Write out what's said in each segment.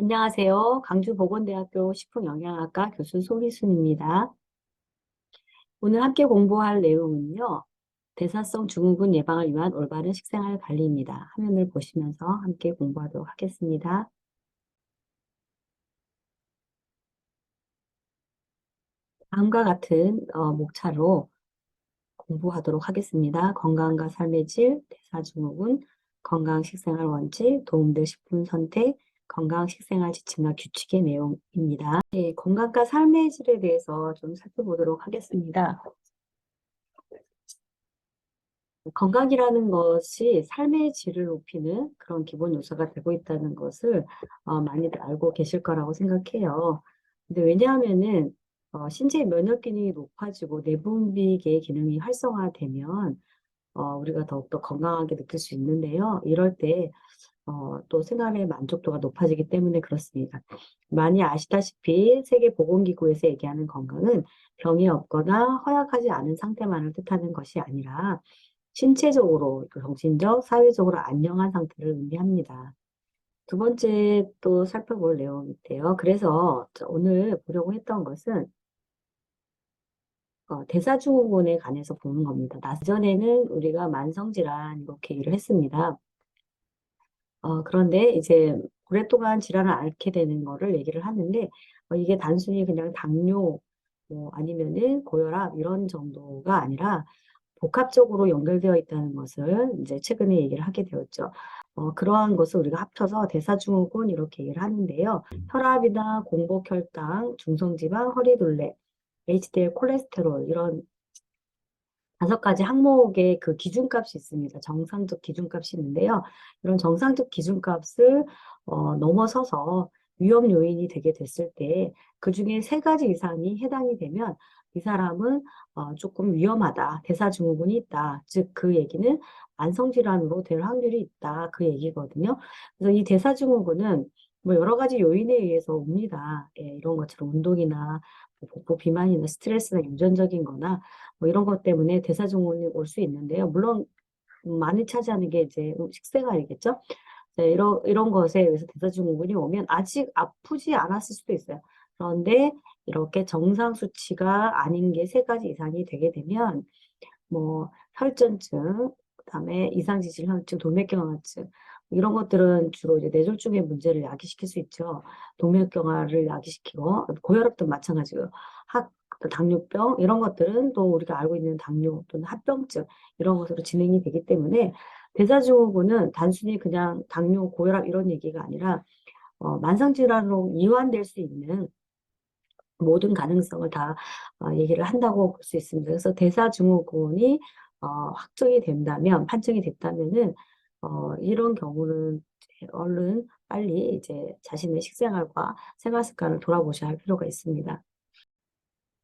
안녕하세요. 강주보건대학교 식품영양학과 교수 소미순입니다. 오늘 함께 공부할 내용은요. 대사성 증후군 예방을 위한 올바른 식생활 관리입니다. 화면을 보시면서 함께 공부하도록 하겠습니다. 다음과 같은 목차로 공부하도록 하겠습니다. 건강과 삶의 질, 대사증후군, 건강 식생활 원칙, 도움될 식품 선택, 건강 식생활 지침과 규칙의 내용입니다. 네, 건강과 삶의 질에 대해서 좀 살펴보도록 하겠습니다. 건강이라는 것이 삶의 질을 높이는 그런 기본 요소가 되고 있다는 것을 많이들 알고 계실 거라고 생각해요. 근데 왜냐하면은 신체 면역 기능이 높아지고 내분비계 기능이 활성화되면 우리가 더욱더 건강하게 느낄 수 있는데요. 이럴 때 또 생활의 만족도가 높아지기 때문에 그렇습니다. 많이 아시다시피 세계보건기구에서 얘기하는 건강은 병이 없거나 허약하지 않은 상태만을 뜻하는 것이 아니라 신체적으로, 또 정신적, 사회적으로 안녕한 상태를 의미합니다. 두 번째 또 살펴볼 내용인데요. 그래서 오늘 보려고 했던 것은 대사증후군에 관해서 보는 겁니다. 예전에는 우리가 만성질환 이렇게 얘기를 했습니다. 그런데 이제 오랫동안 질환을 앓게 되는 거를 얘기를 하는데 이게 단순히 그냥 당뇨 아니면은 고혈압 이런 정도가 아니라 복합적으로 연결되어 있다는 것을 이제 최근에 얘기를 하게 되었죠. 그러한 것을 우리가 합쳐서 대사증후군 이렇게 얘기를 하는데요. 혈압이나 공복혈당, 중성지방, 허리둘레, HDL 콜레스테롤 이런 5가지 항목의 그 기준값이 있습니다. 정상적 기준값이 있는데요. 이런 정상적 기준값을 넘어서서 위험 요인이 되게 됐을 때 그중에 3가지 이상이 해당이 되면 이 사람은 조금 위험하다. 대사증후군이 있다. 즉 그 얘기는 만성질환으로 될 확률이 있다. 그 얘기거든요. 그래서 이 대사증후군은 뭐 여러 가지 요인에 의해서 옵니다. 예, 이런 것처럼 운동이나 복부 비만이나 스트레스나 유전적인 거나 뭐 이런 것 때문에 대사증후군이 올 수 있는데요. 물론 많이 차지하는 게 이제 식생활이겠죠. 네, 이런 것에 의해서 대사증후군이 오면 아직 아프지 않았을 수도 있어요. 그런데 이렇게 정상 수치가 아닌 게 3가지 이상이 되게 되면 뭐 혈전증, 그다음에 이상지질 혈증, 동맥경화증 이런 것들은 주로 이제 뇌졸중의 문제를 야기시킬 수 있죠. 동맥경화를 야기시키고 고혈압도 마찬가지고요. 당뇨병 이런 것들은 또 우리가 알고 있는 당뇨 또는 합병증 이런 것으로 진행이 되기 때문에 대사증후군은 단순히 그냥 당뇨, 고혈압 이런 얘기가 아니라 만성질환으로 이완될 수 있는 모든 가능성을 다 얘기를 한다고 볼 수 있습니다. 그래서 대사증후군이 확정이 된다면, 판정이 됐다면은 이런 경우는 얼른 빨리 이제 자신의 식생활과 생활 습관을 돌아보셔야 할 필요가 있습니다.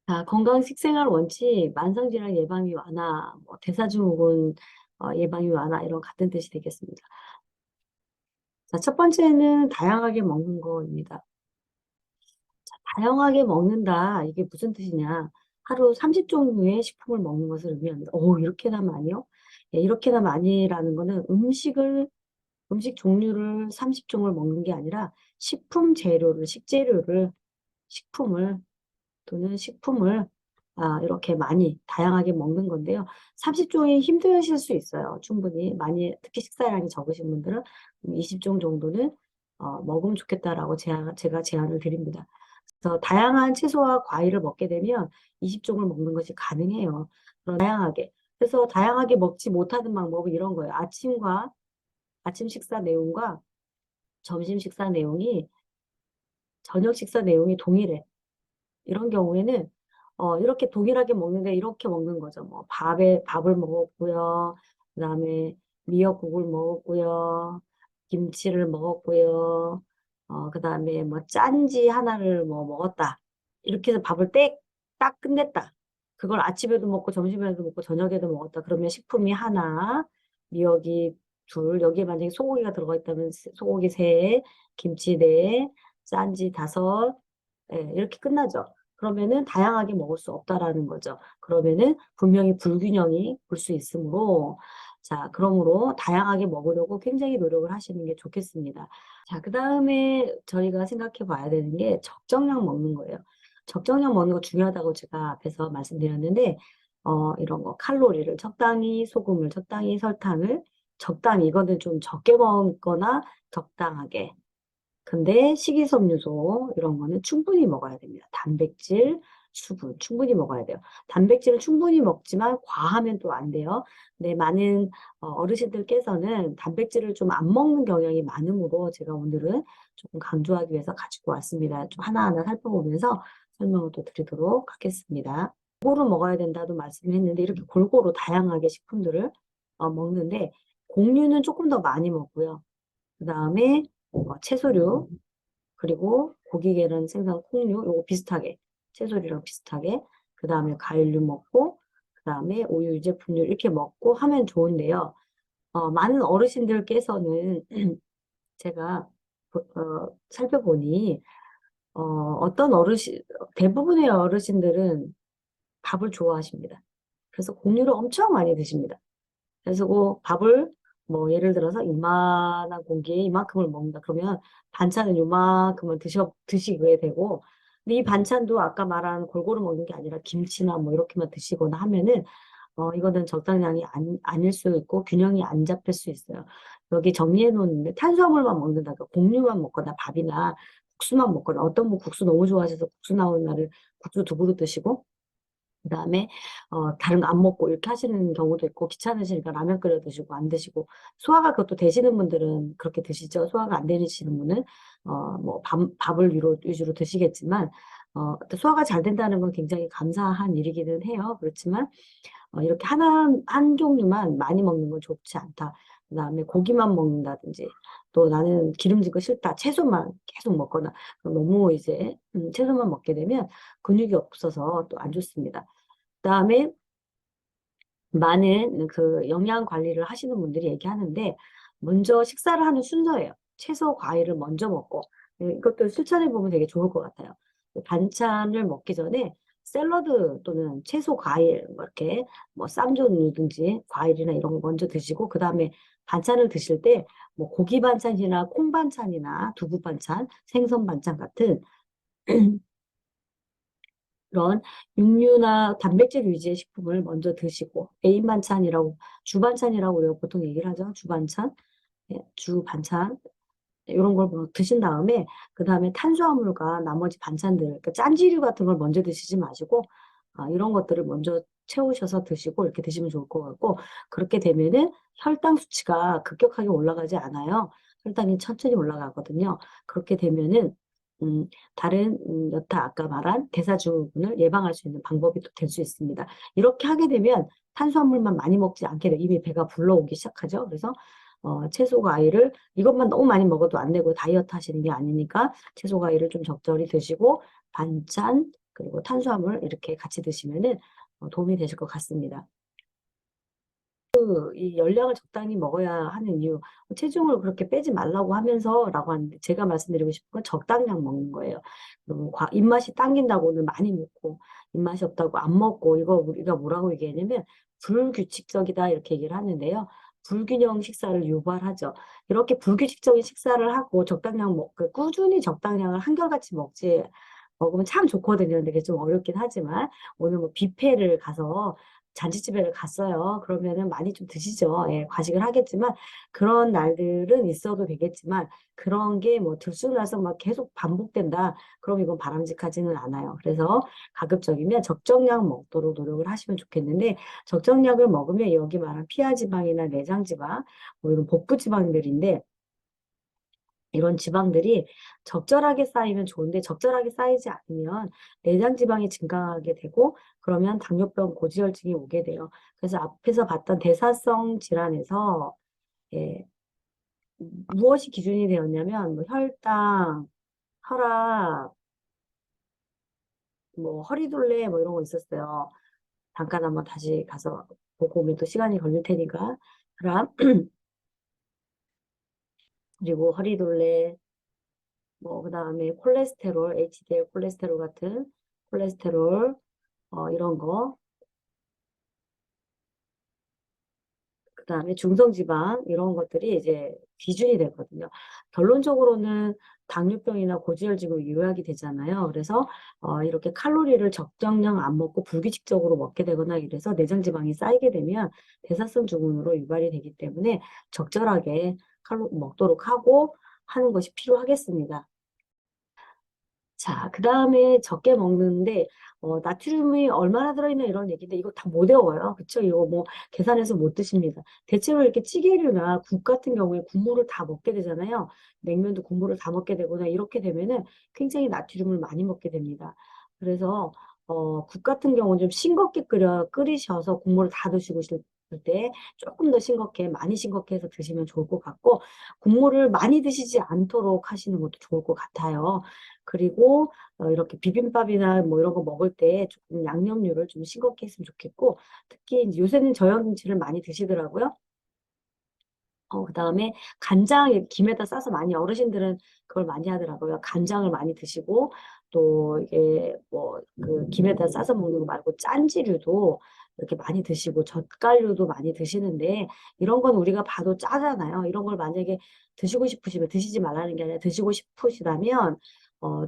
자, 건강 식생활 원칙, 만성질환 예방이 완화, 뭐 대사증후군 예방이 완화 이런 같은 뜻이 되겠습니다. 자, 첫 번째는 다양하게 먹는 거입니다. 다양하게 먹는다. 이게 무슨 뜻이냐? 하루 30종류의 식품을 먹는 것을 의미합니다. 오, 이렇게나 많이요? 예, 이렇게나 많이라는 거는 음식 종류를 30종을 먹는 게 아니라 식품 재료를, 식품을 또는 식품을 이렇게 많이 다양하게 먹는 건데요. 30종이 힘드실 수 있어요. 충분히 많이 특히 식사량이 적으신 분들은 20종 정도는 먹으면 좋겠다라고 제가 제안을 드립니다. 그래서 다양한 채소와 과일을 먹게 되면 20종을 먹는 것이 가능해요. 다양하게. 그래서 다양하게 먹지 못하는 방법은 이런 거예요. 아침 식사 내용과 점심 식사 내용이 저녁 식사 내용이 동일해. 이런 경우에는 이렇게 동일하게 먹는데 이렇게 먹는 거죠. 뭐 밥을 먹었고요. 그다음에 미역국을 먹었고요. 김치를 먹었고요. 그다음에 뭐 짠지 하나를 뭐 먹었다. 이렇게 해서 밥을 딱 끝냈다. 그걸 아침에도 먹고 점심에도 먹고 저녁에도 먹었다. 그러면 식품이 하나, 미역이 둘, 여기에 만약에 소고기가 들어가 있다면 소고기 세, 김치 네, 짠지 5, 이렇게 끝나죠. 그러면은 다양하게 먹을 수 없다라는 거죠. 그러면은 분명히 불균형이 볼 수 있으므로 자, 그러므로 다양하게 먹으려고 굉장히 노력을 하시는 게 좋겠습니다. 자, 그 다음에 저희가 생각해 봐야 되는 게 적정량 먹는 거예요. 적정량 먹는 거 중요하다고 제가 앞에서 말씀드렸는데, 이런 거 칼로리를 적당히, 소금을 적당히, 설탕을 적당히, 이거는 좀 적게 먹거나 적당하게. 근데 식이섬유소 이런 거는 충분히 먹어야 됩니다. 단백질, 수분 충분히 먹어야 돼요. 단백질은 충분히 먹지만 과하면 또 안 돼요. 근데 많은 어르신들께서는 단백질을 좀 안 먹는 경향이 많으므로 제가 오늘은 조금 강조하기 위해서 가지고 왔습니다. 좀 하나하나 살펴보면서 설명을 또 드리도록 하겠습니다. 골고루 먹어야 된다도 말씀했는데 이렇게 골고루 다양하게 식품들을 먹는데 곡류는 조금 더 많이 먹고요. 그 다음에 채소류, 그리고 고기, 계란, 생선, 콩류, 요거 비슷하게, 채소류랑 비슷하게, 그 다음에 과일류 먹고, 그 다음에 우유, 유제품류 이렇게 먹고 하면 좋은데요. 많은 어르신들께서는 제가 살펴보니, 어떤 대부분의 어르신들은 밥을 좋아하십니다. 그래서 곡류를 엄청 많이 드십니다. 그래서 그 밥을 뭐 예를 들어서 이만한 공기에 이만큼을 먹는다. 그러면 반찬은 요만큼을 드시게 되고, 근데 이 반찬도 아까 말한 골고루 먹는 게 아니라 김치나 뭐 이렇게만 드시거나 하면은 이거는 적당량이 아닐 수 있고 균형이 안 잡힐 수 있어요. 여기 정리해 놓는데 탄수화물만 먹는다. 그러니까 곡류만 먹거나 밥이나 국수만 먹거나 어떤 분 국수 너무 좋아하셔서 국수 나오는 날은 국수 두 그릇 드시고 그다음에 다른 거 안 먹고 이렇게 하시는 경우도 있고 귀찮으시니까 라면 끓여 드시고 안 드시고 소화가 그것도 되시는 분들은 그렇게 드시죠. 소화가 안 되시는 분은 뭐 밥을 위주로 드시겠지만 또 소화가 잘 된다는 건 굉장히 감사한 일이기는 해요. 그렇지만 이렇게 한 종류만 많이 먹는 건 좋지 않다. 그다음에 고기만 먹는다든지 또 나는 기름진 거 싫다. 채소만 계속 먹거나 그럼 너무 이제 채소만 먹게 되면 근육이 없어서 또 안 좋습니다. 그다음에 많은 그 영양 관리를 하시는 분들이 얘기하는데 먼저 식사를 하는 순서예요. 채소, 과일을 먼저 먹고 이것도 실천해 보면 되게 좋을 것 같아요. 반찬을 먹기 전에 샐러드 또는 채소, 과일 뭐 이렇게 뭐 쌈종류든지 과일이나 이런 거 먼저 드시고 그 다음에 반찬을 드실 때 뭐 고기 반찬이나 콩 반찬이나 두부 반찬, 생선 반찬 같은 그런 육류나 단백질 위주의 식품을 먼저 드시고 메인 반찬이라고 주반찬이라고 우리가 보통 얘기를 하죠. 주반찬, 예, 주반찬 이런 걸 드신 다음에 그 다음에 탄수화물과 나머지 반찬들, 그러니까 짠지류 같은 걸 먼저 드시지 마시고 이런 것들을 먼저 채우셔서 드시고 이렇게 드시면 좋을 것 같고 그렇게 되면은 혈당 수치가 급격하게 올라가지 않아요. 혈당이 천천히 올라가거든요. 그렇게 되면은 다른 여타 아까 말한 대사증후군을 예방할 수 있는 방법이 또 될 수 있습니다. 이렇게 하게 되면 탄수화물만 많이 먹지 않게 돼요. 이미 배가 불러오기 시작하죠. 그래서 채소 과일을 이것만 너무 많이 먹어도 안 되고 다이어트 하시는 게 아니니까 채소 과일을 좀 적절히 드시고 반찬 그리고 탄수화물 이렇게 같이 드시면은 도움이 되실 것 같습니다. 이 열량을 적당히 먹어야 하는 이유, 체중을 그렇게 빼지 말라고 하면서라고 하는데 제가 말씀드리고 싶은 건 적당량 먹는 거예요. 너무 입맛이 당긴다고는 많이 먹고 입맛이 없다고 안 먹고 이거 우리가 뭐라고 얘기하냐면 불규칙적이다 이렇게 얘기를 하는데요. 불균형 식사를 유발하죠. 이렇게 불규칙적인 식사를 하고 적당량 꾸준히 적당량을 한결같이 먹으면 참 좋거든요. 근데 그게 좀 어렵긴 하지만 오늘 뭐 뷔페를 가서 잔치집에 갔어요. 그러면은 많이 좀 드시죠. 예, 과식을 하겠지만 그런 날들은 있어도 되겠지만 그런 게 뭐 들쑥날쑥 막 계속 반복된다. 그럼 이건 바람직하지는 않아요. 그래서 가급적이면 적정량 먹도록 노력을 하시면 좋겠는데 적정량을 먹으면 여기 말한 피하지방이나 내장지방 뭐 이런 복부지방들인데 이런 지방들이 적절하게 쌓이면 좋은데 적절하게 쌓이지 않으면 내장 지방이 증가하게 되고 그러면 당뇨병, 고지혈증이 오게 돼요. 그래서 앞에서 봤던 대사성 질환에서 예, 무엇이 기준이 되었냐면 뭐 혈당, 혈압, 뭐 허리둘레 뭐 이런 거 있었어요. 잠깐 한번 다시 가서 보고 오면 또 시간이 걸릴 테니까 혈압 그리고 허리둘레 뭐 그다음에 콜레스테롤, HDL 콜레스테롤 같은 콜레스테롤 이런 거 그다음에 중성지방 이런 것들이 이제 기준이 되거든요. 결론적으로는 당뇨병이나 고지혈증으로 요약이 되잖아요. 그래서 이렇게 칼로리를 적정량 안 먹고 불규칙적으로 먹게 되거나 이래서 내장지방이 쌓이게 되면 대사성 증후군으로 유발이 되기 때문에 적절하게 칼로 먹도록 하고 하는 것이 필요하겠습니다. 자, 그 다음에 적게 먹는데, 나트륨이 얼마나 들어있나 이런 얘기인데, 이거 다 못 외워요. 그쵸? 이거 뭐, 계산해서 못 드십니다. 대체로 이렇게 찌개류나 국 같은 경우에 국물을 다 먹게 되잖아요. 냉면도 국물을 다 먹게 되거나, 이렇게 되면은 굉장히 나트륨을 많이 먹게 됩니다. 그래서, 국 같은 경우는 좀 싱겁게 끓이셔서 국물을 다 드시고 싶을 때 조금 더 싱겁게, 많이 싱겁게 해서 드시면 좋을 것 같고, 국물을 많이 드시지 않도록 하시는 것도 좋을 것 같아요. 그리고 이렇게 비빔밥이나 뭐 이런 거 먹을 때 조금 양념류를 좀 싱겁게 했으면 좋겠고, 특히 이제 요새는 저염김치를 많이 드시더라고요. 그다음에 간장 김에다 싸서 많이 어르신들은 그걸 많이 하더라고요. 간장을 많이 드시고 또 이게 뭐 그 김에다 싸서 먹는 거 말고 짠지류도 이렇게 많이 드시고 젓갈류도 많이 드시는데 이런 건 우리가 봐도 짜잖아요. 이런 걸 만약에 드시고 싶으시면 드시지 말라는 게 아니라 드시고 싶으시다면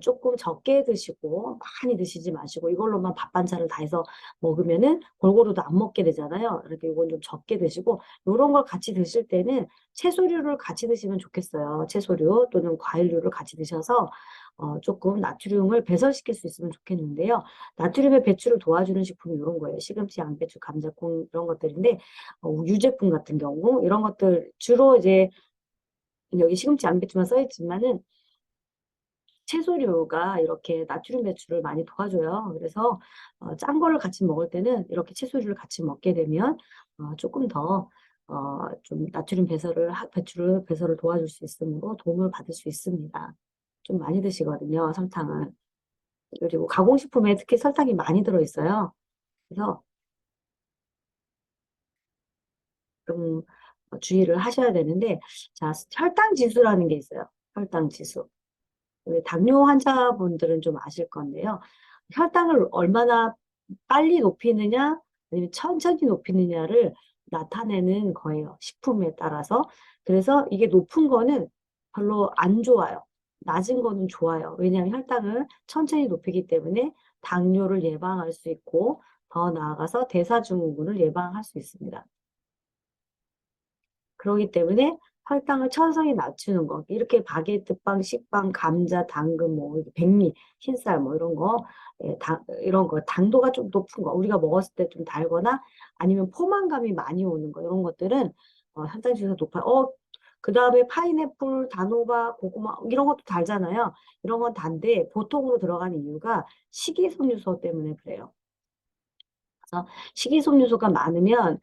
조금 적게 드시고 많이 드시지 마시고 이걸로만 밥 반찬을 다 해서 먹으면은 골고루도 안 먹게 되잖아요. 이렇게 이건 좀 적게 드시고 이런 걸 같이 드실 때는 채소류를 같이 드시면 좋겠어요. 채소류 또는 과일류를 같이 드셔서 조금 나트륨을 배설시킬 수 있으면 좋겠는데요. 나트륨의 배출을 도와주는 식품이 이런 거예요. 시금치, 양배추, 감자, 콩 이런 것들인데 유제품 같은 경우 이런 것들 주로 이제 여기 시금치, 양배추만 써 있지만은 채소류가 이렇게 나트륨 배출을 많이 도와줘요. 그래서 짠 거를 같이 먹을 때는 이렇게 채소류를 같이 먹게 되면 조금 더 좀 나트륨 배출을 도와줄 수 있으므로 도움을 받을 수 있습니다. 좀 많이 드시거든요, 설탕을. 그리고 가공식품에 특히 설탕이 많이 들어있어요. 그래서 좀 주의를 하셔야 되는데, 자, 혈당 지수라는 게 있어요. 혈당 지수. 당뇨 환자분들은 좀 아실 건데요. 혈당을 얼마나 빨리 높이느냐, 아니면 천천히 높이느냐를 나타내는 거예요. 식품에 따라서. 그래서 이게 높은 거는 별로 안 좋아요. 낮은 거는 좋아요. 왜냐하면 혈당을 천천히 높이기 때문에 당뇨를 예방할 수 있고, 더 나아가서 대사증후군을 예방할 수 있습니다. 그러기 때문에 혈당을 천천히 낮추는 거. 이렇게 바게트빵, 식빵, 감자, 당근, 뭐, 백미, 흰쌀, 뭐, 이런 거, 이런 거, 당도가 좀 높은 거, 우리가 먹었을 때 좀 달거나 아니면 포만감이 많이 오는 거, 이런 것들은 혈당 지수가 높아요. 그 다음에 파인애플, 단호박, 고구마, 이런 것도 달잖아요. 이런 건 단데 보통으로 들어가는 이유가 식이섬유소 때문에 그래요. 그래서 식이섬유소가 많으면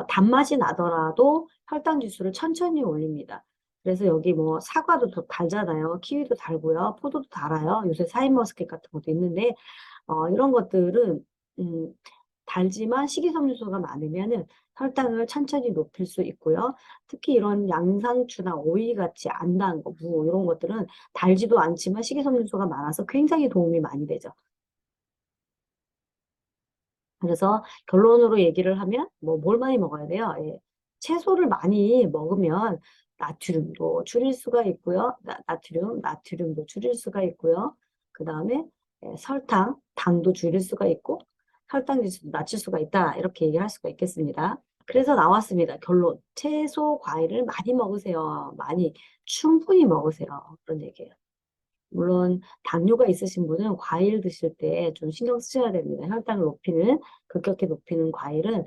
단맛이 나더라도 혈당 지수를 천천히 올립니다. 그래서 여기 뭐 사과도 더 달잖아요. 키위도 달고요. 포도도 달아요. 요새 샤인머스켓 같은 것도 있는데 이런 것들은 음, 달지만 식이섬유소가 많으면은 혈당을 천천히 높일 수 있고요. 특히 이런 양상추나 오이 같이 안 단 거, 무 이런 것들은 달지도 않지만 식이섬유소가 많아서 굉장히 도움이 많이 되죠. 그래서 결론으로 얘기를 하면 뭐 뭘 많이 먹어야 돼요? 예. 채소를 많이 먹으면 나트륨도 줄일 수가 있고요. 나트륨도 줄일 수가 있고요. 그 다음에 설탕, 당도 줄일 수가 있고 혈당 지수도 낮출 수가 있다. 이렇게 얘기할 수가 있겠습니다. 그래서 나왔습니다. 결론. 채소, 과일을 많이 먹으세요. 많이, 충분히 먹으세요. 그런 얘기예요. 물론 당뇨가 있으신 분은 과일 드실 때 좀 신경 쓰셔야 됩니다. 혈당을 급격히 높이는 과일은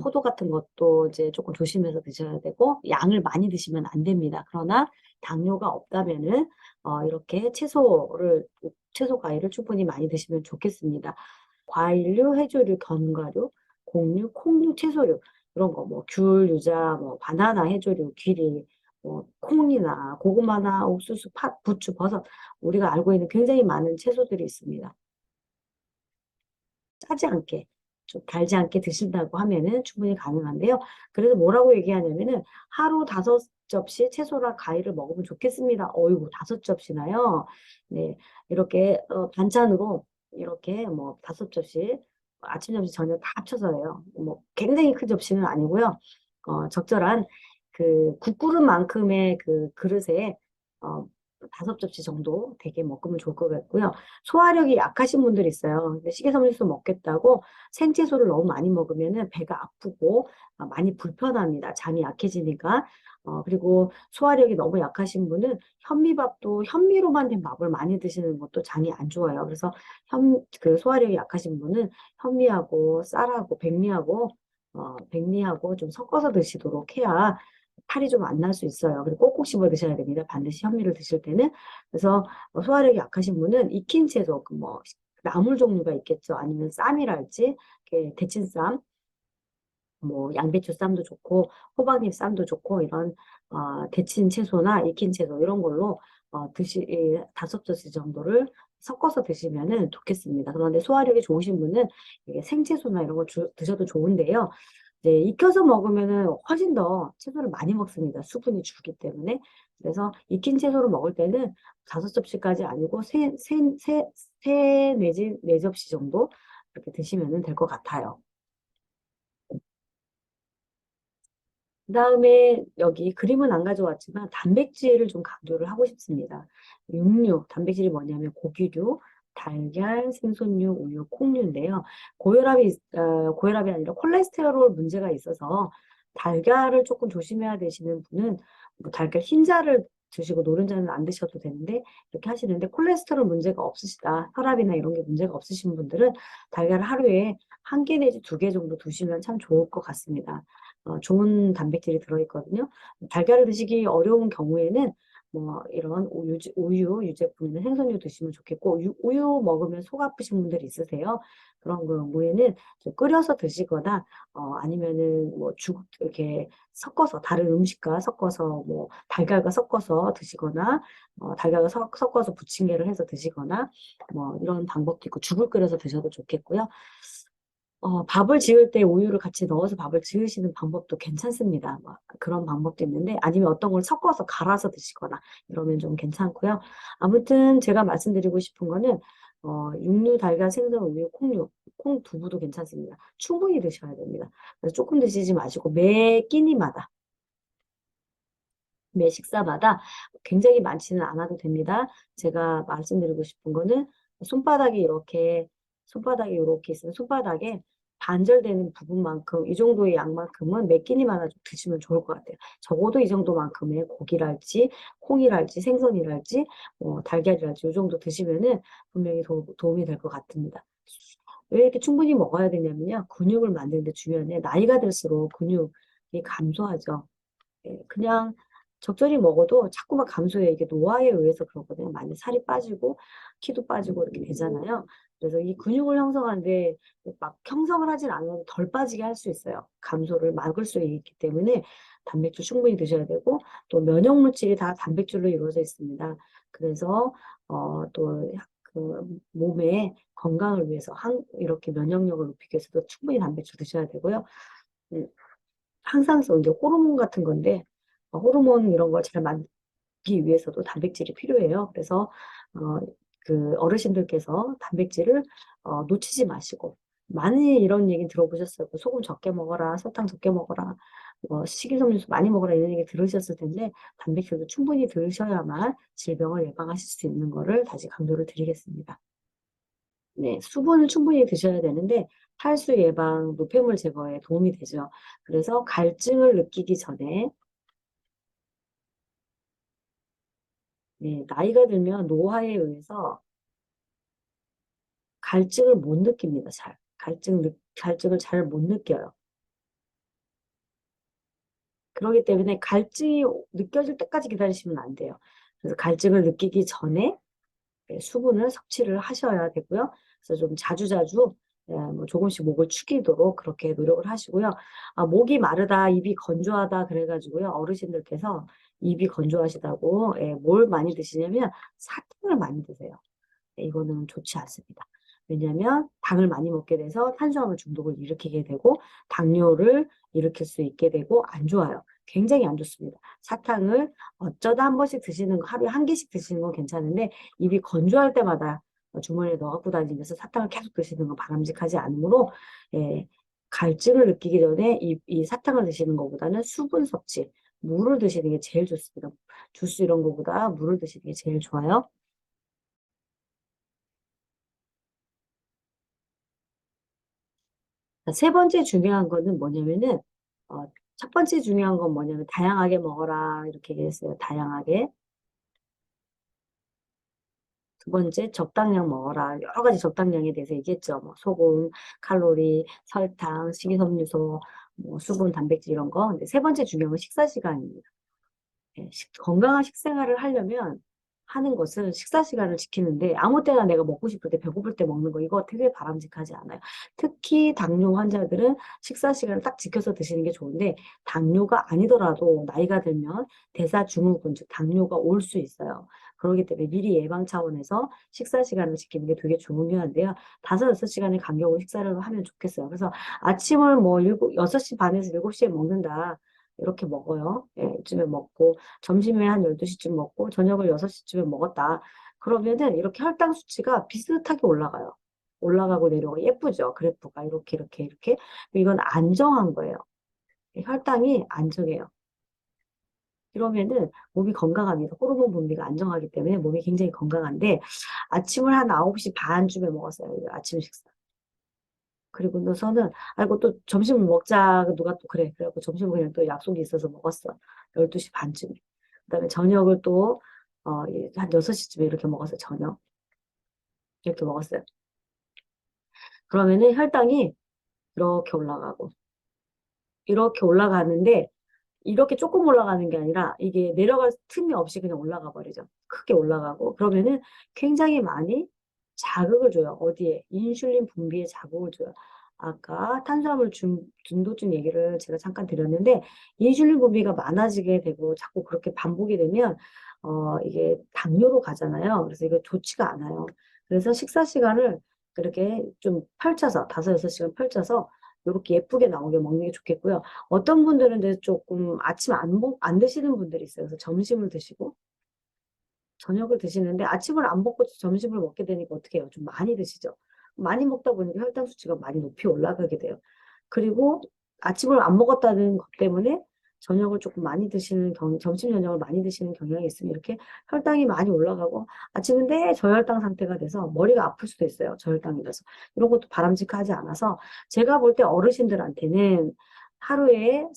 포도 같은 것도 이제 조금 조심해서 드셔야 되고 양을 많이 드시면 안 됩니다. 그러나 당뇨가 없다면은 이렇게 채소 과일을 충분히 많이 드시면 좋겠습니다. 과일류, 해조류, 견과류, 곡류, 콩류, 채소류 이런 거 뭐 귤, 유자, 뭐 바나나, 해조류, 귀리, 뭐 콩이나 고구마나 옥수수, 팥, 부추, 버섯 우리가 알고 있는 굉장히 많은 채소들이 있습니다. 짜지 않게 좀 달지 않게 드신다고 하면은 충분히 가능한데요. 그래서 뭐라고 얘기하냐면은 하루 5접시 채소랑 과일을 먹으면 좋겠습니다. 어이구 5접시나요? 네, 이렇게 반찬으로 이렇게 뭐 5접시 아침, 점심, 저녁 다 합쳐서요. 뭐 굉장히 큰 접시는 아니고요. 적절한 그 국그릇만큼의 그 그릇에 어, 5접시 정도 되게 먹으면 좋을 것 같고요. 소화력이 약하신 분들이 있어요. 근데 식이섬유소 먹겠다고 생채소를 너무 많이 먹으면은 배가 아프고 많이 불편합니다. 장이 약해지니까. 그리고 소화력이 너무 약하신 분은 현미밥도 현미로만 된 밥을 많이 드시는 것도 장이 안 좋아요. 그래서 그 소화력이 약하신 분은 현미하고 쌀하고 백미하고 좀 섞어서 드시도록 해야 탈이 좀 안 날 수 있어요. 그리고 꼭꼭 씹어 드셔야 됩니다. 반드시 현미를 드실 때는. 그래서 소화력이 약하신 분은 익힌 채소, 그 뭐 나물 종류가 있겠죠. 아니면 쌈이랄지, 이렇게 데친 쌈, 뭐 양배추 쌈도 좋고 호박잎 쌈도 좋고 이런 데친 채소나 익힌 채소 이런 걸로 5접시 정도를 섞어서 드시면은 좋겠습니다. 그런데 소화력이 좋으신 분은 이게 생채소나 이런 거 드셔도 좋은데요. 이제 익혀서 먹으면은 훨씬 더 채소를 많이 먹습니다. 수분이 줄기 때문에. 그래서 익힌 채소를 먹을 때는 5접시까지 아니고 세 내지 네 접시 정도 이렇게 드시면 될 것 같아요. 그다음에 여기 그림은 안 가져왔지만 단백질을 좀 강조를 하고 싶습니다. 육류, 단백질이 뭐냐면 고기류, 달걀, 생선류, 우유, 콩류인데요. 고혈압이 아니라 콜레스테롤 문제가 있어서 달걀을 조금 조심해야 되시는 분은 뭐 달걀 흰자를 드시고 노른자는 안 드셔도 되는데 이렇게 하시는데 콜레스테롤 문제가 없으시다. 혈압이나 이런 게 문제가 없으신 분들은 달걀을 하루에 1개 내지 2개 정도 드시면 참 좋을 것 같습니다. 좋은 단백질이 들어있거든요. 달걀을 드시기 어려운 경우에는 뭐 이런 우유 유제품이나 생선류 드시면 좋겠고 우유 먹으면 속 아프신 분들이 있으세요. 그런 경우에는 좀 끓여서 드시거나 아니면은 뭐 죽 이렇게 섞어서 다른 음식과 섞어서 뭐 달걀과 섞어서 드시거나 달걀과 섞어서 부침개를 해서 드시거나 뭐 이런 방법도 있고 죽을 끓여서 드셔도 좋겠고요. 밥을 지을 때 우유를 같이 넣어서 밥을 지으시는 방법도 괜찮습니다. 뭐 그런 방법도 있는데 아니면 어떤 걸 섞어서 갈아서 드시거나 이러면 좀 괜찮고요. 아무튼 제가 말씀드리고 싶은 거는 육류, 달걀, 생선, 우유, 콩류, 콩, 두부도 괜찮습니다. 충분히 드셔야 됩니다. 그래서 조금 드시지 마시고 매 식사마다 굉장히 많지는 않아도 됩니다. 제가 말씀드리고 싶은 거는 손바닥이 이렇게 손바닥이 이렇게 있으면 손바닥에 반절되는 부분만큼 이 정도의 양만큼은 몇 끼니마다 좀 드시면 좋을 것 같아요. 적어도 이 정도만큼의 고기랄지 콩이랄지 생선이랄지 달걀이랄지 이 정도 드시면은 분명히 도움이 될 것 같습니다. 왜 이렇게 충분히 먹어야 되냐면요. 근육을 만드는 데 중요한데 나이가 들수록 근육이 감소하죠. 그냥 적절히 먹어도 자꾸만 감소해요. 이게 노화에 의해서 그러거든요. 많이 살이 빠지고 키도 빠지고 이렇게 되잖아요. 그래서 이 근육을 형성하는데 막 형성을 하진 않아도 덜 빠지게 할 수 있어요. 감소를 막을 수 있기 때문에 단백질 충분히 드셔야 되고 또 면역 물질이 다 단백질로 이루어져 있습니다. 그래서 또 그 몸의 건강을 위해서 이렇게 면역력을 높이기 위해서도 충분히 단백질 드셔야 되고요. 음, 항상성 이제 호르몬 같은 건데 호르몬 이런 걸 잘 만들기 위해서도 단백질이 필요해요. 그래서 어, 그 어르신들께서 단백질을 놓치지 마시고 많이 이런 얘기 들어보셨어요. 뭐 소금 적게 먹어라, 설탕 적게 먹어라, 뭐 식이섬유소 많이 먹어라 이런 얘기 들으셨을 텐데 단백질도 충분히 들으셔야만 질병을 예방하실 수 있는 거를 다시 강조를 드리겠습니다. 네, 수분을 충분히 드셔야 되는데 탈수 예방, 노폐물 제거에 도움이 되죠. 그래서 갈증을 느끼기 전에 네, 나이가 들면 노화에 의해서 갈증을 못 느낍니다. 잘. 갈증을 잘 못 느껴요. 그렇기 때문에 갈증이 느껴질 때까지 기다리시면 안 돼요. 그래서 갈증을 느끼기 전에 수분을 섭취를 하셔야 되고요. 그래서 좀 자주자주 뭐 조금씩 목을 축이도록 그렇게 노력을 하시고요. 목이 마르다, 입이 건조하다 그래가지고요. 어르신들께서 입이 건조하시다고 뭘 많이 드시냐면 사탕을 많이 드세요. 이거는 좋지 않습니다. 왜냐하면 당을 많이 먹게 돼서 탄수화물 중독을 일으키게 되고 당뇨를 일으킬 수 있게 되고 안 좋아요. 굉장히 안 좋습니다. 사탕을 어쩌다 한 번씩 드시는 거, 하루에 1개씩 드시는 건 괜찮은데 입이 건조할 때마다 주머니에 넣어 갖고 다니면서 사탕을 계속 드시는 건 바람직하지 않으므로 예, 갈증을 느끼기 전에 이 사탕을 드시는 것보다는 수분 섭취, 물을 드시는 게 제일 좋습니다. 주스 이런 거보다 물을 드시는 게 제일 좋아요. 세 번째 중요한 거는 뭐냐면은, 첫 번째 중요한 건 뭐냐면, 다양하게 먹어라. 이렇게 얘기했어요. 다양하게. 두 번째, 적당량 먹어라. 여러 가지 적당량에 대해서 얘기했죠. 뭐, 소금, 칼로리, 설탕, 식이섬유소, 뭐, 수분, 단백질 이런 거. 근데 세 번째 중요한 건 식사 시간입니다. 예, 건강한 식생활을 하려면 하는 것은 식사 시간을 지키는데 아무 때나 내가 먹고 싶을 때 배고플 때 먹는 거 이거 되게 바람직하지 않아요. 특히 당뇨 환자들은 식사 시간을 딱 지켜서 드시는 게 좋은데 당뇨가 아니더라도 나이가 들면 대사증후군 즉 당뇨가 올 수 있어요. 그렇기 때문에 미리 예방 차원에서 식사 시간을 지키는 게 되게 중요한데요. 5~6시간의 간격으로 식사를 하면 좋겠어요. 그래서 아침을 뭐 6시 반에서 7시에 먹는다. 이렇게 먹어요. 예, 이쯤에 먹고 점심에 한 12시쯤 먹고 저녁을 6시쯤에 먹었다. 그러면은 이렇게 혈당 수치가 비슷하게 올라가요. 올라가고 내려오고 예쁘죠? 그래프가 이렇게 이렇게 이렇게. 이건 안정한 거예요. 혈당이 안정해요. 이러면은 몸이 건강합니다. 호르몬 분비가 안정하기 때문에 몸이 굉장히 건강한데 아침을 한 9시 반쯤에 먹었어요. 아침 식사. 그리고 나서는 아이고 또 점심을 먹자 누가 또 그래 그래갖고 점심을 그냥 또 약속이 있어서 먹었어 12시 반쯤에 그다음에 저녁을 또 한 6시쯤에 이렇게 먹었어요 저녁 이렇게 먹었어요 그러면은 혈당이 이렇게 올라가고 이렇게 올라가는데 이렇게 조금 올라가는 게 아니라 이게 내려갈 틈이 없이 그냥 올라가 버리죠. 크게 올라가고 그러면은 굉장히 많이 자극을 줘요. 어디에? 인슐린 분비에 자극을 줘요. 아까 탄수화물 중독증 얘기를 제가 잠깐 드렸는데 인슐린 분비가 많아지게 되고 자꾸 그렇게 반복이 되면 이게 당뇨로 가잖아요. 그래서 이거 좋지가 않아요. 그래서 식사 시간을 그렇게 좀 펼쳐서 5~6시간 펼쳐서 이렇게 예쁘게 나오게 먹는 게 좋겠고요. 어떤 분들은 이제 조금 아침 안 드시는 분들이 있어요. 그래서 점심을 드시고 저녁을 드시는데 아침을 안 먹고 점심을 먹게 되니까 어떻게 해요? 좀 많이 드시죠. 많이 먹다 보니까 혈당 수치가 많이 높이 올라가게 돼요. 그리고 아침을 안 먹었다는 것 때문에 저녁을 조금 많이 드시는 점심 저녁을 많이 드시는 경향이 있으면 이렇게 혈당이 많이 올라가고 아침은 내 저혈당 상태가 돼서 머리가 아플 수도 있어요. 저혈당이라서. 이런 것도 바람직하지 않아서 제가 볼 때 어르신들한테는 하루에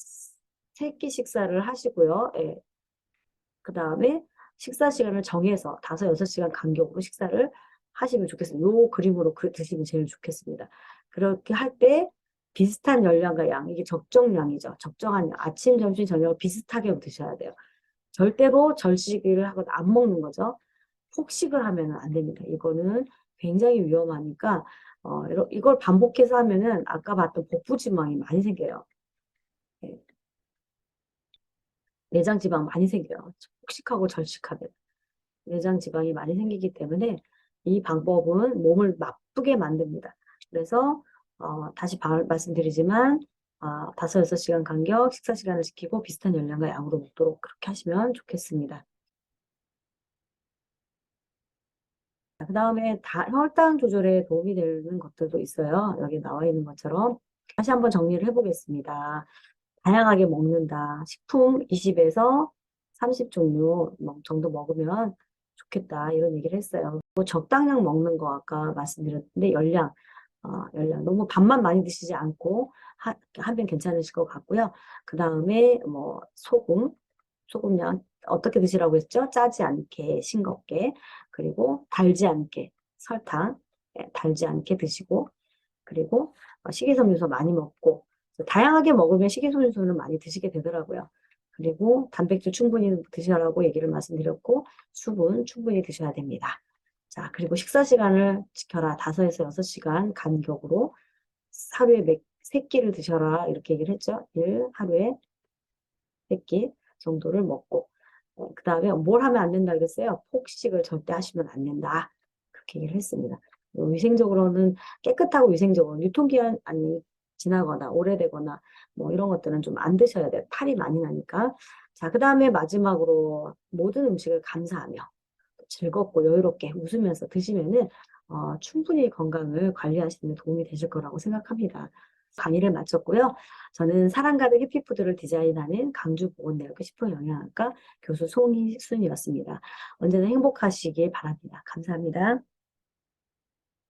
3끼 식사를 하시고요. 예. 그 다음에 식사 시간을 정해서 5~6시간 간격으로 식사를 하시면 좋겠습니다. 요 그림으로 드시면 제일 좋겠습니다. 그렇게 할 때 비슷한 열량과 양, 이게 적정량이죠. 적정한 양. 아침, 점심, 저녁을 비슷하게 드셔야 돼요. 절대로 절식을 하거나 안 먹는 거죠. 폭식을 하면 안 됩니다. 이거는 굉장히 위험하니까 이걸 반복해서 하면은 아까 봤던 복부지방이 많이 생겨요. 예, 내장 지방 많이 생겨요. 폭식하고 절식하면. 내장 지방이 많이 생기기 때문에 이 방법은 몸을 나쁘게 만듭니다. 그래서 다시 말씀드리지만 5~6시간 간격 식사 시간을 지키고 비슷한 열량과 양으로 먹도록 그렇게 하시면 좋겠습니다. 그 다음에 혈당 조절에 도움이 되는 것들도 있어요. 여기 나와 있는 것처럼 다시 한번 정리를 해보겠습니다. 다양하게 먹는다. 식품 20에서 30종류 정도 먹으면 좋겠다. 이런 얘기를 했어요. 뭐 적당량 먹는 거 아까 말씀드렸는데 열량 너무 밥만 많이 드시지 않고 하면 괜찮으실 것 같고요. 그 다음에 뭐 소금량 어떻게 드시라고 했죠? 짜지 않게 싱겁게 그리고 달지 않게 설탕 달지 않게 드시고 그리고 식이섬유소 많이 먹고 다양하게 먹으면 식이섬유소는 많이 드시게 되더라고요. 그리고 단백질 충분히 드시라고 얘기를 말씀드렸고 수분 충분히 드셔야 됩니다. 자, 그리고 식사 시간을 지켜라. 5~6시간 간격으로 하루에 3끼를 드셔라. 이렇게 얘기를 했죠. 하루에 3끼 정도를 먹고 그 다음에 뭘 하면 안 된다 그랬어요? 폭식을 절대 하시면 안 된다. 그렇게 얘기를 했습니다. 위생적으로는 깨끗하고 위생적으로 유통기한 아니 지나거나 오래되거나 뭐 이런 것들은 좀 안 드셔야 돼요. 탈이 많이 나니까. 자, 그 다음에 마지막으로 모든 음식을 감사하며 즐겁고 여유롭게 웃으면서 드시면은 충분히 건강을 관리하시는 데 도움이 되실 거라고 생각합니다. 강의를 마쳤고요. 저는 사랑 가득 해피푸드를 디자인하는 강주보건대학교 식품영양학과 교수 송희순이었습니다. 언제나 행복하시길 바랍니다. 감사합니다.